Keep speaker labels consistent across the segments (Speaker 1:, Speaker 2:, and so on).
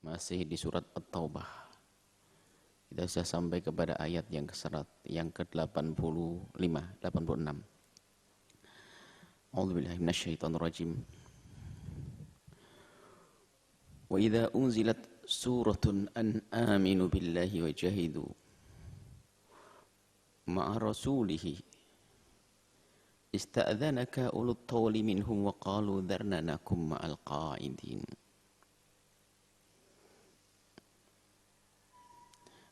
Speaker 1: Masih di surat At-Taubah. Kita sudah sampai kepada ayat yang ke-85, 86. A'udzubillahi minasyaitonir rajim. Wa idza unzilat suratun an aminu billahi wa jahidu ma'a rasulihi ista'dhanaka ulut tawli minhum wa qalu dharna nakum ma'al qa'idin.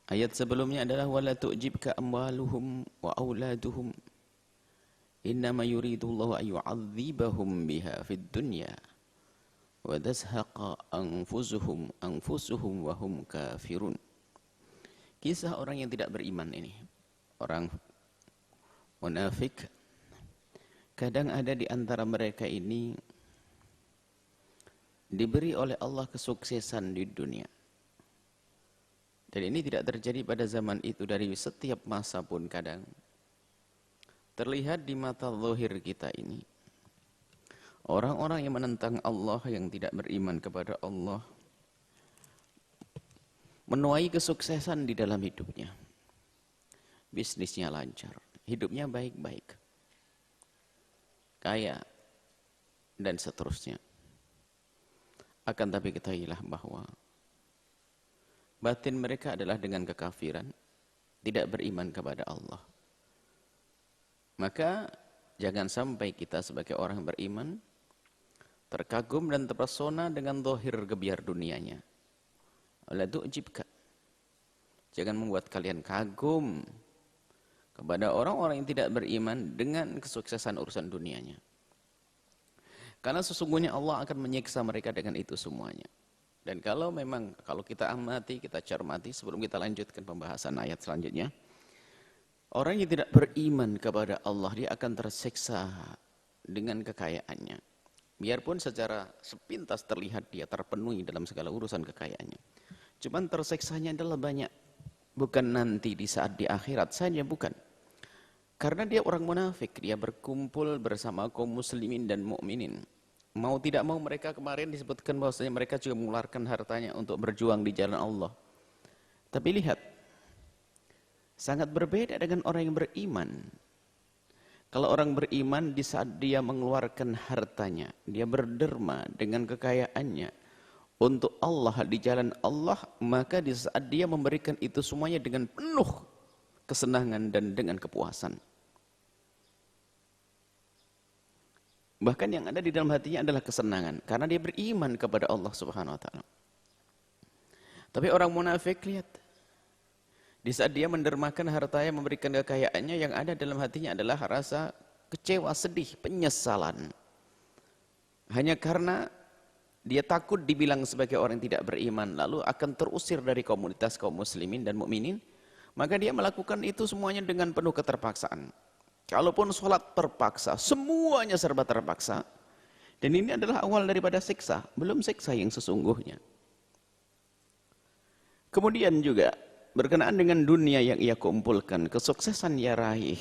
Speaker 1: Ayat sebelumnya adalah wala tu'jibka amwaluhum wa auladuhum innama yuridullahu an yu'adzibahum biha fid dunya wa tazhaqa anfusuhum wa hum kafirun. Kisah orang yang tidak beriman ini, orang munafik. Kadang ada di antara mereka ini diberi oleh Allah kesuksesan di dunia. Dan ini tidak terjadi pada zaman itu, dari setiap masa pun kadang terlihat di mata zahir kita ini. Orang-orang yang menentang Allah, yang tidak beriman kepada Allah, menuai kesuksesan di dalam hidupnya. Bisnisnya lancar, hidupnya baik-baik, kaya, dan seterusnya. Akan tapi ketahuilah bahwa batin mereka adalah dengan kekafiran, tidak beriman kepada Allah. Maka jangan sampai kita sebagai orang beriman terkagum dan terpesona dengan zahir gebiar dunianya. La tu'jibka. Jangan membuat kalian kagum kepada orang-orang yang tidak beriman dengan kesuksesan urusan dunianya. Karena sesungguhnya Allah akan menyiksa mereka dengan itu semuanya. Dan kalau kita amati, kita cermati sebelum kita lanjutkan pembahasan ayat selanjutnya, orang yang tidak beriman kepada Allah, dia akan tersiksa dengan kekayaannya. Biarpun secara sepintas terlihat dia terpenuhi dalam segala urusan kekayaannya. Cuman tersiksanya adalah banyak. Bukan nanti di saat di akhirat saja, bukan. Karena dia orang munafik, dia berkumpul bersama kaum muslimin dan mukminin. Mau tidak mau mereka kemarin disebutkan bahwasanya mereka juga mengeluarkan hartanya untuk berjuang di jalan Allah. Tapi lihat, sangat berbeda dengan orang yang beriman. Kalau orang beriman di saat dia mengeluarkan hartanya, dia berderma dengan kekayaannya untuk Allah, di jalan Allah, maka di saat dia memberikan itu semuanya dengan penuh kesenangan dan dengan kepuasan. Bahkan yang ada di dalam hatinya adalah kesenangan, karena dia beriman kepada Allah Subhanahu wa ta'ala. Tapi orang munafik, lihat, di saat dia mendermakan hartanya, memberikan kekayaannya, yang ada dalam hatinya adalah rasa kecewa, sedih, penyesalan. Hanya karena dia takut dibilang sebagai orang yang tidak beriman, lalu akan terusir dari komunitas kaum muslimin dan mukminin, maka dia melakukan itu semuanya dengan penuh keterpaksaan. Kalaupun sholat terpaksa, semuanya serba terpaksa. Dan ini adalah awal daripada siksa, belum siksa yang sesungguhnya. Kemudian juga berkenaan dengan dunia yang ia kumpulkan, kesuksesan ia raih.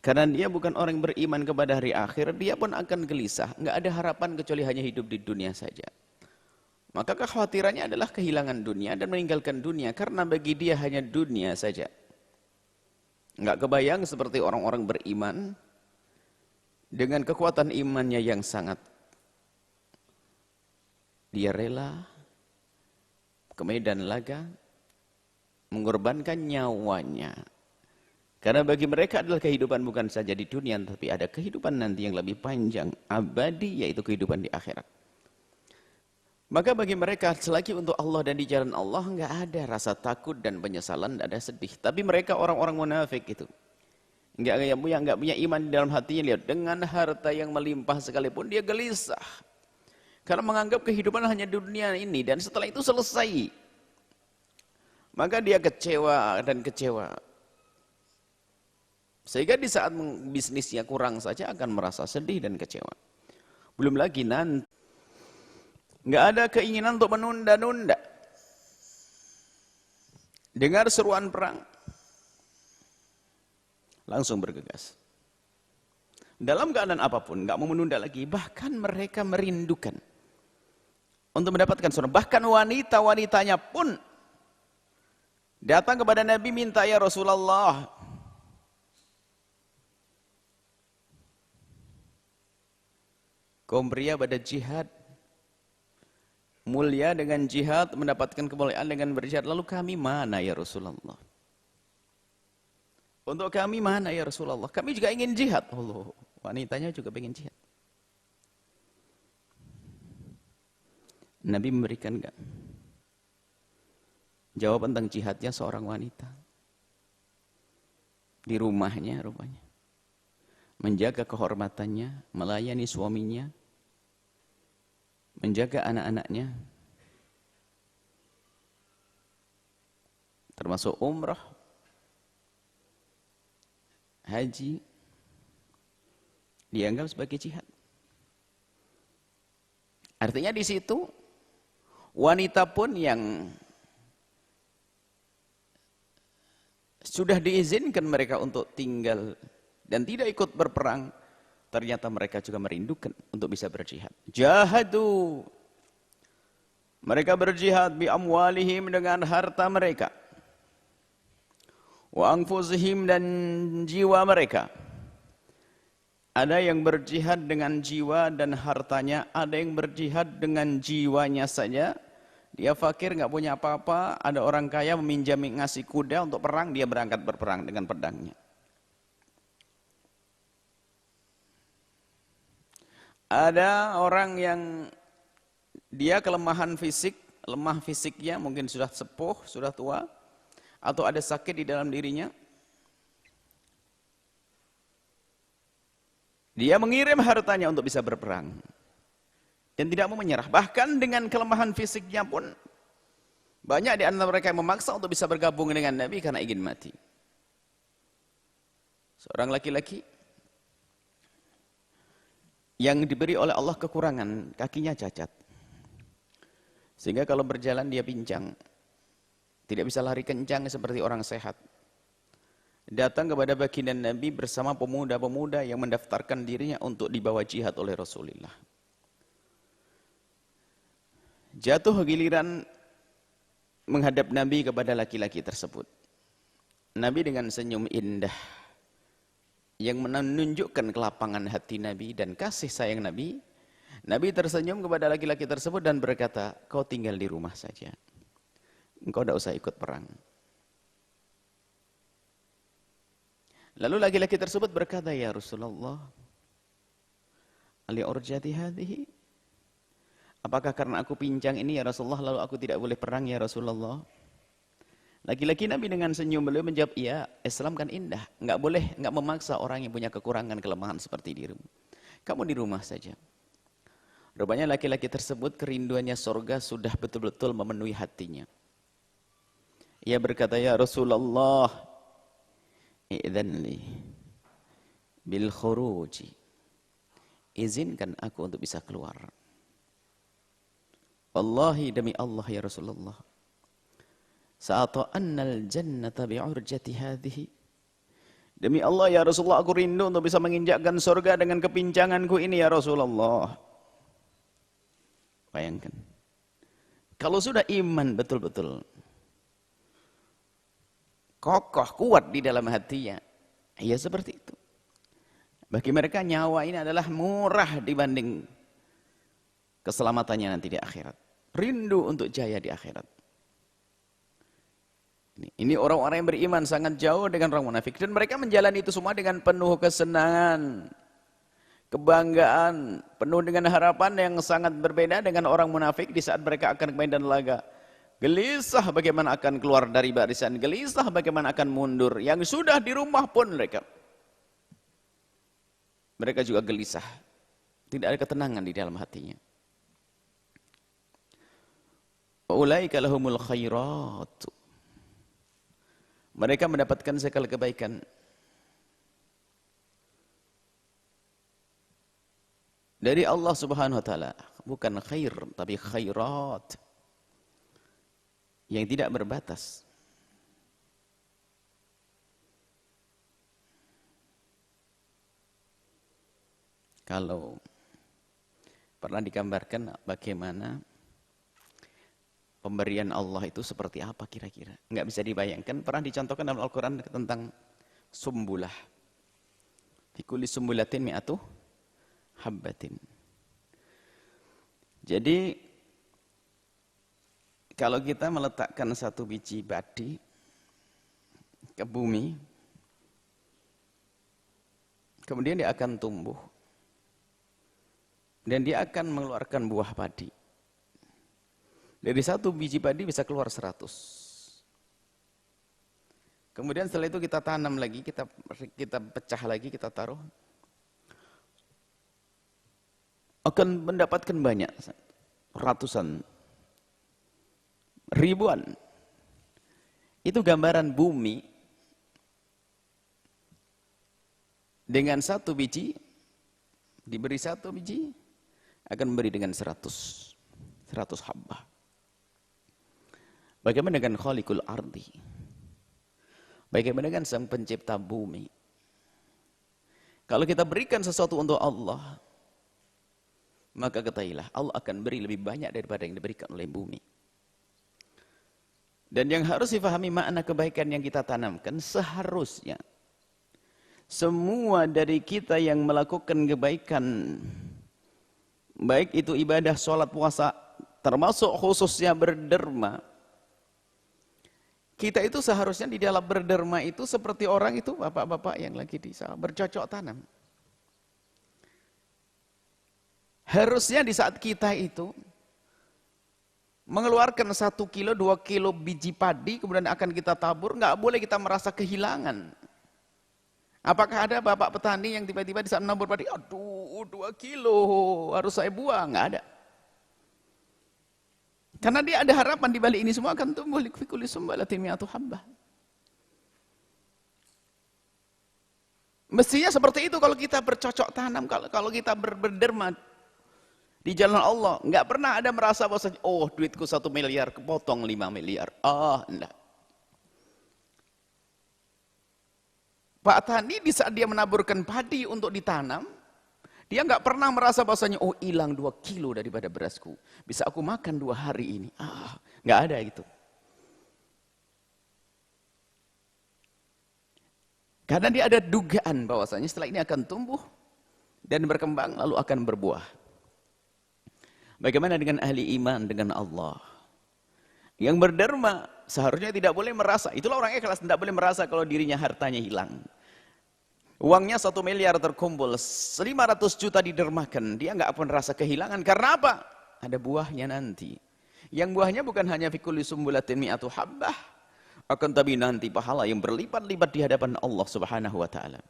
Speaker 1: Karena dia bukan orang yang beriman kepada hari akhir, dia pun akan gelisah. Nggak ada harapan kecuali hanya hidup di dunia saja. Maka kekhawatirannya adalah kehilangan dunia dan meninggalkan dunia, karena bagi dia hanya dunia saja. Enggak kebayang seperti orang-orang beriman dengan kekuatan imannya yang sangat. Dia rela ke medan laga mengorbankan nyawanya. Karena bagi mereka adalah kehidupan bukan saja di dunia, tapi ada kehidupan nanti yang lebih panjang, abadi, yaitu kehidupan di akhirat. Maka bagi mereka selagi untuk Allah dan di jalan Allah enggak ada rasa takut dan penyesalan, enggak ada sedih. Tapi mereka orang-orang munafik itu enggak punya iman di dalam hatinya. Lihat, dengan harta yang melimpah sekalipun dia gelisah. Karena menganggap kehidupan hanya dunia ini dan setelah itu selesai. Maka dia kecewa dan kecewa. Sehingga di saat bisnisnya kurang saja akan merasa sedih dan kecewa. Belum lagi nanti nggak ada keinginan untuk menunda-nunda. Dengar seruan perang, langsung bergegas. Dalam keadaan apapun, nggak mau menunda lagi. Bahkan mereka merindukan untuk mendapatkan surga. Bahkan wanita-wanitanya pun datang kepada Nabi minta, ya Rasulullah, kaum pria pada jihad, mulia dengan jihad, mendapatkan kemuliaan dengan berjihad. Lalu kami mana ya Rasulullah? Untuk kami mana ya Rasulullah? Kami juga ingin jihad. Allah, wanitanya juga ingin jihad. Nabi memberikan enggak jawaban tentang jihadnya seorang wanita di rumahnya, menjaga kehormatannya, melayani suaminya, menjaga anak-anaknya, termasuk umrah, haji, dianggap sebagai jihad. Artinya di situ wanita pun yang sudah diizinkan mereka untuk tinggal dan tidak ikut berperang, ternyata mereka juga merindukan untuk bisa berjihad. Jahadu, mereka berjihad bi amwalihim, dengan harta mereka, wa anfusihim, dan jiwa mereka. Ada yang berjihad dengan jiwa dan hartanya, ada yang berjihad dengan jiwanya saja. Dia fakir, nggak punya apa-apa, ada orang kaya meminjami, ngasih kuda untuk perang, dia berangkat berperang dengan pedangnya. Ada orang yang dia kelemahan fisik, lemah fisiknya, mungkin sudah sepuh, sudah tua, atau ada sakit di dalam dirinya. Dia mengirim hartanya untuk bisa berperang dan tidak mau menyerah. Bahkan dengan kelemahan fisiknya pun banyak di antara mereka yang memaksa untuk bisa bergabung dengan Nabi karena ingin mati. Seorang laki-laki yang diberi oleh Allah kekurangan, kakinya cacat, sehingga kalau berjalan dia pincang, tidak bisa lari kencang seperti orang sehat. Datang kepada baginda Nabi bersama pemuda-pemuda yang mendaftarkan dirinya untuk dibawa jihad oleh Rasulullah. Jatuh giliran menghadap Nabi kepada laki-laki tersebut. Nabi dengan senyum indah yang menunjukkan kelapangan hati Nabi dan kasih sayang Nabi, Nabi tersenyum kepada laki-laki tersebut dan berkata, kau tinggal di rumah saja, engkau tidak usah ikut perang. Lalu laki-laki tersebut berkata, ya Rasulullah, ali urjati hadhihi, apakah karena aku pincang ini ya Rasulullah lalu aku tidak boleh perang ya Rasulullah? Laki-laki Nabi dengan senyum beliau menjawab, iya, Islam kan indah, enggak boleh, enggak memaksa orang yang punya kekurangan, kelemahan seperti dirimu. Kamu di rumah saja. Rupanya laki-laki tersebut kerinduannya surga sudah betul-betul memenuhi hatinya. Ia berkata, ya Rasulullah, i'dhanli bil khuruji, izinkan aku untuk bisa keluar. Wallahi, demi Allah ya Rasulullah, sa'ata'annal jannata bi'urjati hadhihi, demi Allah ya Rasulullah, aku rindu untuk bisa menginjakkan surga dengan kepincanganku ini ya Rasulullah. Bayangkan, kalau sudah iman betul-betul kokoh, kuat di dalam hatinya, ya seperti itu. Bagi mereka nyawa ini adalah murah dibanding keselamatannya nanti di akhirat. Rindu untuk jaya di akhirat. Ini orang-orang yang beriman sangat jauh dengan orang munafik. Dan mereka menjalani itu semua dengan penuh kesenangan, kebanggaan, penuh dengan harapan yang sangat berbeda dengan orang munafik di saat mereka akan ke medan laga. Gelisah bagaimana akan keluar dari barisan, gelisah bagaimana akan mundur. Yang sudah di rumah pun mereka juga gelisah. Tidak ada ketenangan di dalam hatinya. Ulaika lahumul khairat. Mereka mendapatkan segala kebaikan. Dari Allah Subhanahu wa taala, bukan khair tapi khairat. Yang tidak berbatas. Kalau pernah digambarkan bagaimana pemberian Allah itu seperti apa kira-kira? Enggak bisa dibayangkan. Pernah dicontohkan dalam Al-Quran tentang sumbulah. Fi kulli sumbulatin mi'atu habbatin. Jadi kalau kita meletakkan satu biji padi ke bumi, kemudian dia akan tumbuh dan dia akan mengeluarkan buah padi. Dari satu biji padi bisa keluar 100. Kemudian setelah itu kita tanam lagi, kita pecah lagi, kita taruh. Akan mendapatkan banyak, ratusan, ribuan. Itu gambaran bumi dengan satu biji, diberi satu biji, akan memberi dengan 100 habbah. Bagaimana dengan Khaliqul Ardi? Bagaimana dengan Sang Pencipta bumi? Kalau kita berikan sesuatu untuk Allah, maka ketahuilah Allah akan beri lebih banyak daripada yang diberikan oleh bumi. Dan yang harus difahami makna kebaikan yang kita tanamkan, seharusnya semua dari kita yang melakukan kebaikan, baik itu ibadah, sholat, puasa, termasuk khususnya berderma, kita itu seharusnya di dalam berderma itu seperti orang itu, bapak-bapak yang lagi di sawah bercocok tanam. Harusnya di saat kita itu mengeluarkan 1 kilo, 2 kilo biji padi, kemudian akan kita tabur, nggak boleh kita merasa kehilangan. Apakah ada bapak petani yang tiba-tiba di saat menabur padi, aduh 2 kilo harus saya buang? Nggak ada. Karena dia ada harapan di balik ini semua akan tumbuh fi kulli sumbulatin mi'atu habbah. Mestinya seperti itu kalau kita bercocok tanam, kalau kita berderma di jalan Allah, nggak pernah ada merasa bahwa oh duitku 1 miliar kepotong 5 miliar. Enggak. Pak Tani di saat dia menaburkan padi untuk ditanam, dia nggak pernah merasa bahwasanya oh hilang 2 kilo daripada berasku, bisa aku makan 2 hari ini. Nggak ada gitu. Karena dia ada dugaan bahwasanya setelah ini akan tumbuh dan berkembang lalu akan berbuah. Bagaimana dengan ahli iman dengan Allah? Yang berderma seharusnya tidak boleh merasa, itulah orang ikhlas, tidak boleh merasa kalau dirinya hartanya hilang. Uangnya 1 miliar terkumpul, 500 juta didermakan, dia nggak akan merasa kehilangan. Karena apa? Ada buahnya nanti. Yang buahnya bukan hanya fi kulli sumbulatin mi'atu habbah, akan tapi nanti pahala yang berlipat-lipat di hadapan Allah Subhanahu wa taala.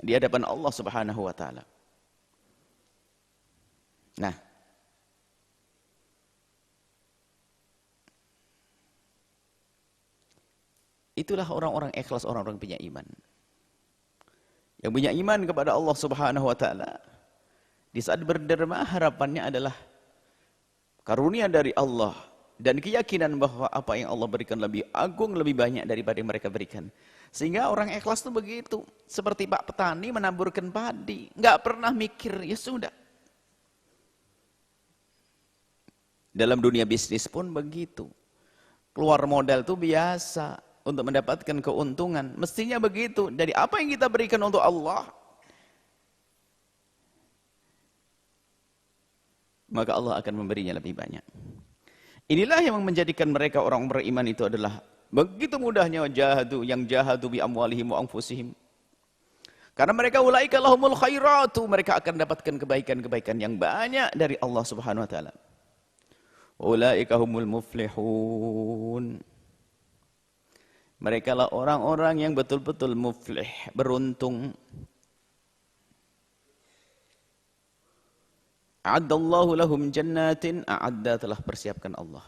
Speaker 1: Di hadapan Allah Subhanahu wa taala. Nah, itulah orang-orang ikhlas, orang-orang punya iman. Yang punya iman kepada Allah Subhanahu wa taala, di saat berderma harapannya adalah karunia dari Allah dan keyakinan bahwa apa yang Allah berikan lebih agung, lebih banyak daripada yang mereka berikan. Sehingga orang ikhlas itu begitu, seperti Pak Petani menaburkan padi, nggak pernah mikir, ya sudah. Dalam dunia bisnis pun begitu. Keluar modal itu biasa untuk mendapatkan keuntungan. Mestinya begitu. Dari apa yang kita berikan untuk Allah, maka Allah akan memberinya lebih banyak. Inilah yang menjadikan mereka orang beriman itu adalah begitu mudahnya yang jahadu bi amwalihim wa anfusihim. Karena mereka ulaika lahumul khairatu, mereka akan dapatkan kebaikan-kebaikan yang banyak dari Allah Subhanahu wa taala. Ulaika humul muflihun. Mereka lah orang-orang yang betul-betul muflih, beruntung. A'addallahu lahum jannatin, a'adda telah persiapkan Allah.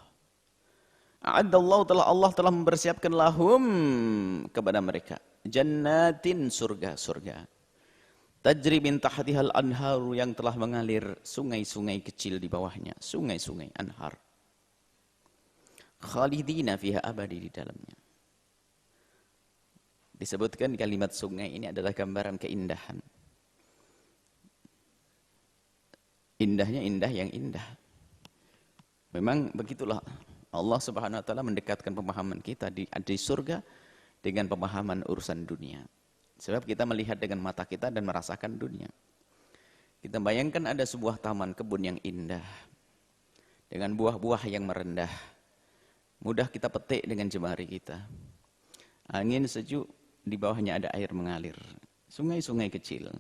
Speaker 1: A'addallahu Allah telah mempersiapkan lahum kepada mereka jannatin, surga-surga. Tajri min tahtihal anharu, yang telah mengalir sungai-sungai kecil di bawahnya, sungai-sungai anhar. Khalidina fiha, abadi di dalamnya. Disebutkan kalimat sungai ini adalah gambaran keindahan. Indahnya indah yang indah. Memang begitulah Allah Subhanahu wa taala mendekatkan pemahaman kita di surga dengan pemahaman urusan dunia. Sebab kita melihat dengan mata kita dan merasakan dunia. Kita bayangkan ada sebuah taman kebun yang indah dengan buah-buah yang merendah. Mudah kita petik dengan jemari kita. Angin sejuk, di bawahnya ada air mengalir. Sungai-sungai kecil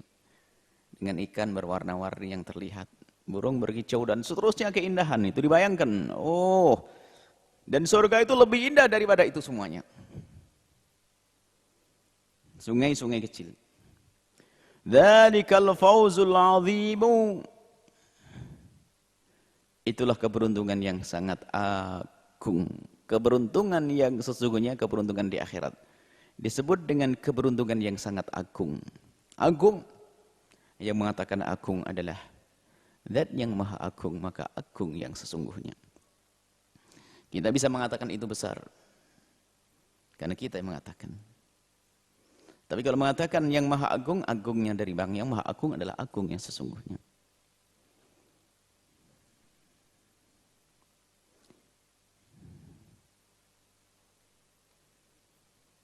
Speaker 1: dengan ikan berwarna-warni yang terlihat. Burung berkicau dan seterusnya keindahan itu dibayangkan. Oh, dan surga itu lebih indah daripada itu semuanya. Sungai-sungai kecil. Dzalikal fawzul 'azimu. Itulah keberuntungan yang sangat agung. Keberuntungan yang sesungguhnya keberuntungan di akhirat. Disebut dengan keberuntungan yang sangat agung. Agung. Yang mengatakan agung adalah Zat yang maha agung, maka agung yang sesungguhnya. Kita bisa mengatakan itu besar. Karena kita yang mengatakan. Tapi kalau mengatakan yang maha agung, agungnya dari bang. Yang maha agung adalah agung yang sesungguhnya.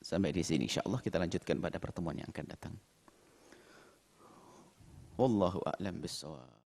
Speaker 1: Sampai di sini insyaallah kita lanjutkan pada pertemuan yang akan datang. Wallahu a'lam bissawab.